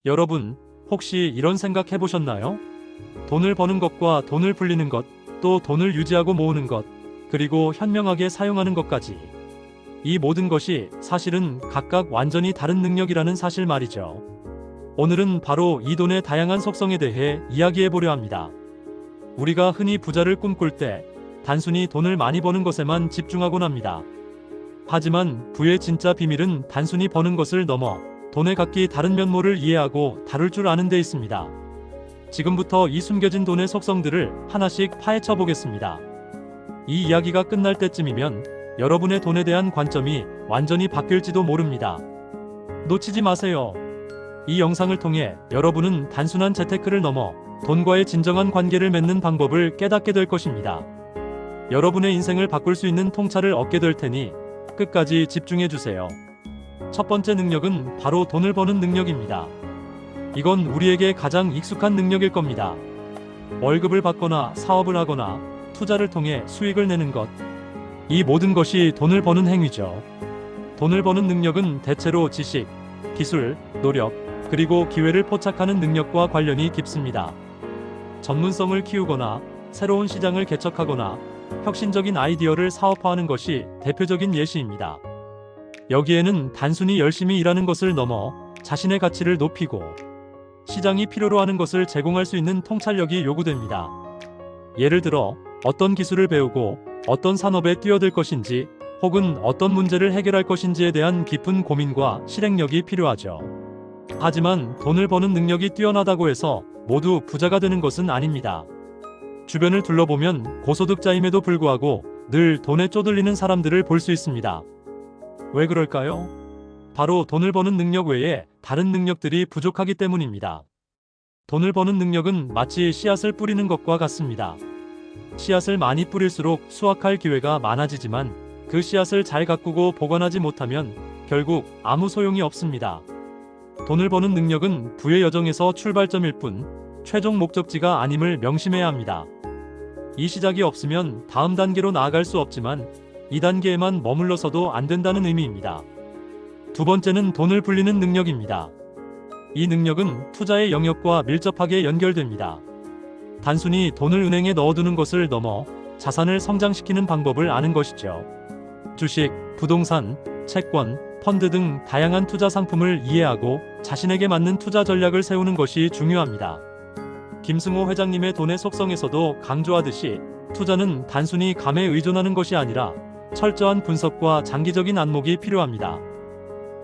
여러분, 혹시 이런 생각 해보셨나요? 돈을 버는 것과 돈을 불리는 것, 또 돈을 유지하고 모으는 것, 그리고 현명하게 사용하는 것까지. 이 모든 것이 사실은 각각 완전히 다른 능력이라는 사실 말이죠. 오늘은 바로 이 돈의 다양한 속성에 대해 이야기해 보려 합니다. 우리가 흔히 부자를 꿈꿀 때 단순히 돈을 많이 버는 것에만 집중하곤 합니다. 하지만 부의 진짜 비밀은 단순히 버는 것을 넘어 돈의 각기 다른 면모를 이해하고 다룰 줄 아는 데 있습니다. 지금부터 이 숨겨진 돈의 속성들을 하나씩 파헤쳐 보겠습니다. 이 이야기가 끝날 때쯤이면 여러분의 돈에 대한 관점이 완전히 바뀔지도 모릅니다. 놓치지 마세요. 이 영상을 통해 여러분은 단순한 재테크를 넘어 돈과의 진정한 관계를 맺는 방법을 깨닫게 될 것입니다. 여러분의 인생을 바꿀 수 있는 통찰을 얻게 될 테니 끝까지 집중해 주세요. 첫 번째 능력은 바로 돈을 버는 능력입니다. 이건 우리에게 가장 익숙한 능력일 겁니다. 월급을 받거나 사업을 하거나 투자를 통해 수익을 내는 것. 이 모든 것이 돈을 버는 행위죠. 돈을 버는 능력은 대체로 지식, 기술, 노력, 그리고 기회를 포착하는 능력과 관련이 깊습니다. 전문성을 키우거나 새로운 시장을 개척하거나 혁신적인 아이디어를 사업화하는 것이 대표적인 예시입니다. 여기에는 단순히 열심히 일하는 것을 넘어 자신의 가치를 높이고 시장이 필요로 하는 것을 제공할 수 있는 통찰력이 요구됩니다. 예를 들어 어떤 기술을 배우고 어떤 산업에 뛰어들 것인지 혹은 어떤 문제를 해결할 것인지에 대한 깊은 고민과 실행력이 필요하죠. 하지만 돈을 버는 능력이 뛰어나다고 해서 모두 부자가 되는 것은 아닙니다. 주변을 둘러보면 고소득자임에도 불구하고 늘 돈에 쪼들리는 사람들을 볼 수 있습니다. 왜 그럴까요? 바로 돈을 버는 능력 외에 다른 능력들이 부족하기 때문입니다. 돈을 버는 능력은 마치 씨앗을 뿌리는 것과 같습니다. 씨앗을 많이 뿌릴수록 수확할 기회가 많아지지만 그 씨앗을 잘 가꾸고 보관하지 못하면 결국 아무 소용이 없습니다. 돈을 버는 능력은 부의 여정에서 출발점일 뿐 최종 목적지가 아님을 명심해야 합니다. 이 시작이 없으면 다음 단계로 나아갈 수 없지만 이 단계에만 머물러서도 안 된다는 의미입니다. 두 번째는 돈을 불리는 능력입니다. 이 능력은 투자의 영역과 밀접하게 연결됩니다. 단순히 돈을 은행에 넣어두는 것을 넘어 자산을 성장시키는 방법을 아는 것이죠. 주식, 부동산, 채권, 펀드 등 다양한 투자 상품을 이해하고 자신에게 맞는 투자 전략을 세우는 것이 중요합니다. 김승호 회장님의 돈의 속성에서도 강조하듯이 투자는 단순히 감에 의존하는 것이 아니라 철저한 분석과 장기적인 안목이 필요합니다.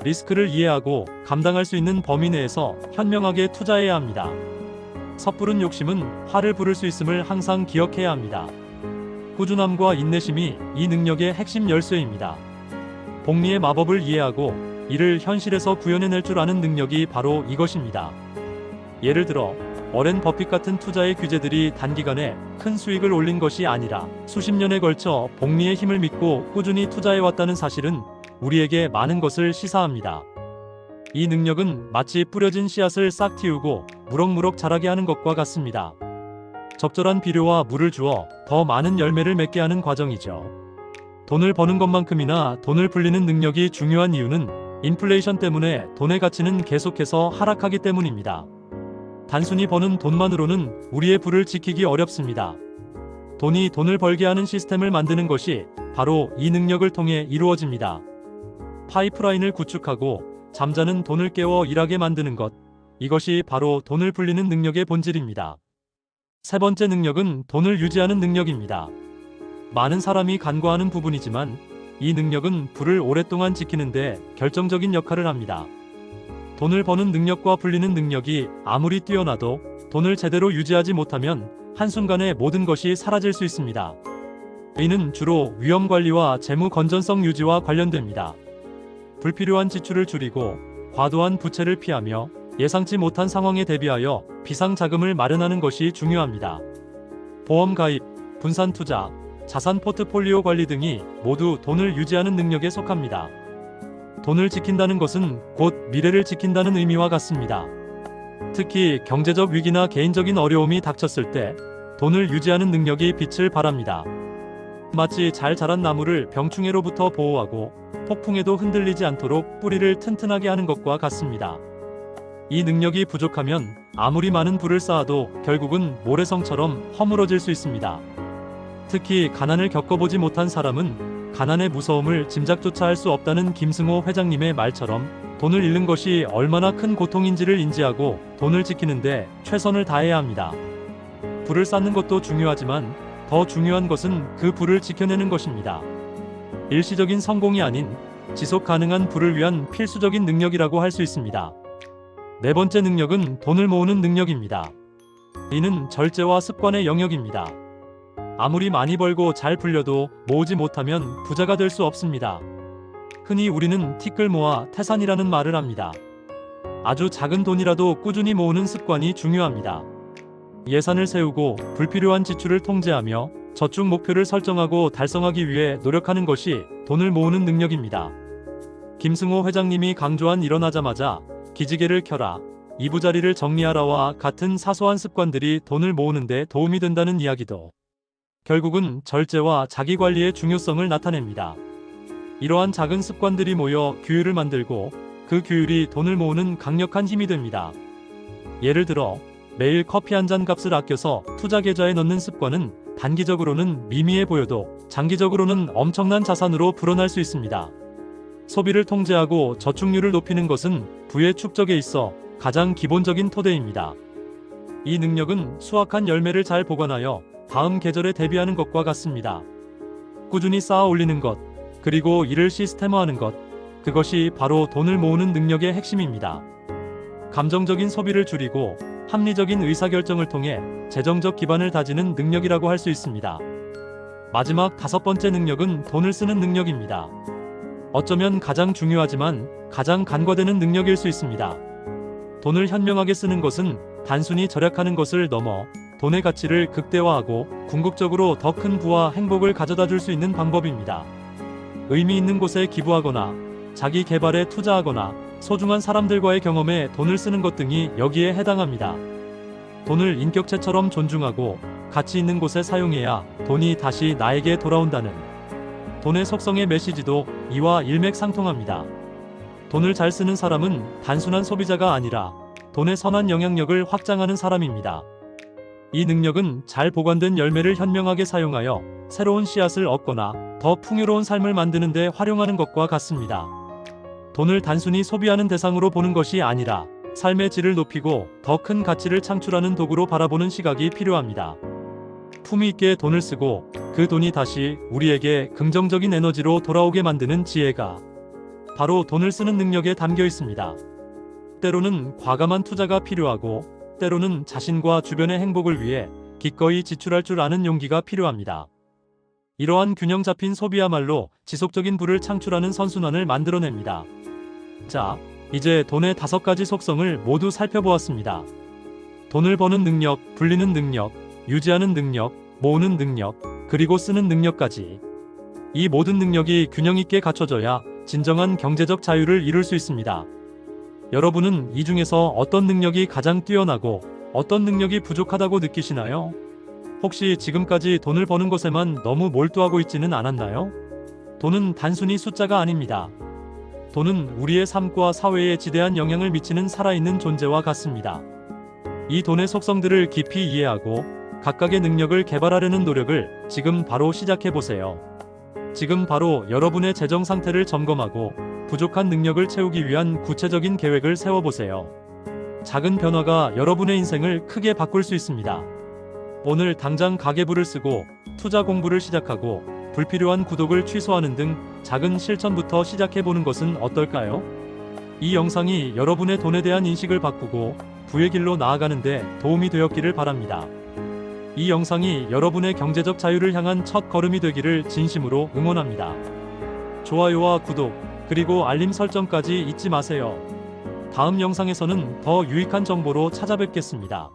리스크를 이해하고 감당할 수 있는 범위 내에서 현명하게 투자해야 합니다. 섣부른 욕심은 화를 부를 수 있음을 항상 기억해야 합니다. 꾸준함과 인내심이 이 능력의 핵심 열쇠입니다. 복리의 마법을 이해하고 이를 현실에서 구현해낼 줄 아는 능력이 바로 이것입니다. 예를 들어 워렌 버핏 같은 투자의 규제들이 단기간에 큰 수익을 올린 것이 아니라 수십 년에 걸쳐 복리의 힘을 믿고 꾸준히 투자해왔다는 사실은 우리에게 많은 것을 시사합니다. 이 능력은 마치 뿌려진 씨앗을 싹 틔우고 무럭무럭 자라게 하는 것과 같습니다. 적절한 비료와 물을 주어 더 많은 열매를 맺게 하는 과정이죠. 돈을 버는 것만큼이나 돈을 불리는 능력이 중요한 이유는 인플레이션 때문에 돈의 가치는 계속해서 하락하기 때문입니다. 단순히 버는 돈만으로는 우리의 부를 지키기 어렵습니다. 돈이 돈을 벌게 하는 시스템을 만드는 것이 바로 이 능력을 통해 이루어집니다. 파이프라인을 구축하고 잠자는 돈을 깨워 일하게 만드는 것, 이것이 바로 돈을 불리는 능력의 본질입니다. 세 번째 능력은 돈을 유지하는 능력입니다. 많은 사람이 간과하는 부분이지만 이 능력은 부를 오랫동안 지키는 데 결정적인 역할을 합니다. 돈을 버는 능력과 불리는 능력이 아무리 뛰어나도 돈을 제대로 유지하지 못하면 한순간에 모든 것이 사라질 수 있습니다. 이는 주로 위험 관리와 재무 건전성 유지와 관련됩니다. 불필요한 지출을 줄이고 과도한 부채를 피하며 예상치 못한 상황에 대비하여 비상자금을 마련하는 것이 중요합니다. 보험 가입, 분산 투자, 자산 포트폴리오 관리 등이 모두 돈을 유지하는 능력에 속합니다. 돈을 지킨다는 것은 곧 미래를 지킨다는 의미와 같습니다. 특히 경제적 위기나 개인적인 어려움이 닥쳤을 때 돈을 유지하는 능력이 빛을 발합니다. 마치 잘 자란 나무를 병충해로부터 보호하고 폭풍에도 흔들리지 않도록 뿌리를 튼튼하게 하는 것과 같습니다. 이 능력이 부족하면 아무리 많은 불을 쌓아도 결국은 모래성처럼 허물어질 수 있습니다. 특히 가난을 겪어보지 못한 사람은 가난의 무서움을 짐작조차 할 수 없다는 김승호 회장님의 말처럼 돈을 잃는 것이 얼마나 큰 고통인지를 인지하고 돈을 지키는데 최선을 다해야 합니다. 불을 쌓는 것도 중요하지만 더 중요한 것은 그 불을 지켜내는 것입니다. 일시적인 성공이 아닌 지속 가능한 불을 위한 필수적인 능력이라고 할 수 있습니다. 네 번째 능력은 돈을 모으는 능력입니다. 이는 절제와 습관의 영역입니다. 아무리 많이 벌고 잘 불려도 모으지 못하면 부자가 될 수 없습니다. 흔히 우리는 티끌 모아 태산이라는 말을 합니다. 아주 작은 돈이라도 꾸준히 모으는 습관이 중요합니다. 예산을 세우고 불필요한 지출을 통제하며 저축 목표를 설정하고 달성하기 위해 노력하는 것이 돈을 모으는 능력입니다. 김승호 회장님이 강조한 일어나자마자 기지개를 켜라, 이부자리를 정리하라와 같은 사소한 습관들이 돈을 모으는데 도움이 된다는 이야기도 결국은 절제와 자기관리의 중요성을 나타냅니다. 이러한 작은 습관들이 모여 규율을 만들고 그 규율이 돈을 모으는 강력한 힘이 됩니다. 예를 들어 매일 커피 한 잔 값을 아껴서 투자 계좌에 넣는 습관은 단기적으로는 미미해 보여도 장기적으로는 엄청난 자산으로 불어날 수 있습니다. 소비를 통제하고 저축률을 높이는 것은 부의 축적에 있어 가장 기본적인 토대입니다. 이 능력은 수확한 열매를 잘 보관하여 다음 계절에 대비하는 것과 같습니다. 꾸준히 쌓아 올리는 것, 그리고 이를 시스템화하는 것, 그것이 바로 돈을 모으는 능력의 핵심입니다. 감정적인 소비를 줄이고 합리적인 의사결정을 통해 재정적 기반을 다지는 능력이라고 할 수 있습니다. 마지막 다섯 번째 능력은 돈을 쓰는 능력입니다. 어쩌면 가장 중요하지만 가장 간과되는 능력일 수 있습니다. 돈을 현명하게 쓰는 것은 단순히 절약하는 것을 넘어 돈의 가치를 극대화하고 궁극적으로 더 큰 부와 행복을 가져다 줄 수 있는 방법입니다. 의미 있는 곳에 기부하거나 자기 개발에 투자하거나 소중한 사람들과의 경험에 돈을 쓰는 것 등이 여기에 해당합니다. 돈을 인격체처럼 존중하고 가치 있는 곳에 사용해야 돈이 다시 나에게 돌아온다는 돈의 속성의 메시지도 이와 일맥상통합니다. 돈을 잘 쓰는 사람은 단순한 소비자가 아니라 돈의 선한 영향력을 확장하는 사람입니다. 이 능력은 잘 보관된 열매를 현명하게 사용하여 새로운 씨앗을 얻거나 더 풍요로운 삶을 만드는 데 활용하는 것과 같습니다. 돈을 단순히 소비하는 대상으로 보는 것이 아니라 삶의 질을 높이고 더 큰 가치를 창출하는 도구로 바라보는 시각이 필요합니다. 품위 있게 돈을 쓰고 그 돈이 다시 우리에게 긍정적인 에너지로 돌아오게 만드는 지혜가 바로 돈을 쓰는 능력에 담겨 있습니다. 때로는 과감한 투자가 필요하고 때로는 자신과 주변의 행복을 위해 기꺼이 지출할 줄 아는 용기가 필요합니다. 이러한 균형 잡힌 소비야말로 지속적인 부를 창출하는 선순환을 만들어냅니다. 자, 이제 돈의 5가지 속성을 모두 살펴보았습니다. 돈을 버는 능력, 불리는 능력, 유지하는 능력, 모으는 능력, 그리고 쓰는 능력까지. 이 모든 능력이 균형 있게 갖춰져야 진정한 경제적 자유를 이룰 수 있습니다. 여러분은 이 중에서 어떤 능력이 가장 뛰어나고 어떤 능력이 부족하다고 느끼시나요? 혹시 지금까지 돈을 버는 것에만 너무 몰두하고 있지는 않았나요? 돈은 단순히 숫자가 아닙니다. 돈은 우리의 삶과 사회에 지대한 영향을 미치는 살아있는 존재와 같습니다. 이 돈의 속성들을 깊이 이해하고 각각의 능력을 개발하려는 노력을 지금 바로 시작해보세요. 지금 바로 여러분의 재정 상태를 점검하고 부족한 능력을 채우기 위한 구체적인 계획을 세워보세요. 작은 변화가 여러분의 인생을 크게 바꿀 수 있습니다. 오늘 당장 가계부를 쓰고 투자 공부를 시작하고 불필요한 구독을 취소하는 등 작은 실천부터 시작해보는 것은 어떨까요? 이 영상이 여러분의 돈에 대한 인식을 바꾸고 부의 길로 나아가는 데 도움이 되었기를 바랍니다. 이 영상이 여러분의 경제적 자유를 향한 첫 걸음이 되기를 진심으로 응원합니다. 좋아요와 구독, 그리고 알림 설정까지 잊지 마세요. 다음 영상에서는 더 유익한 정보로 찾아뵙겠습니다.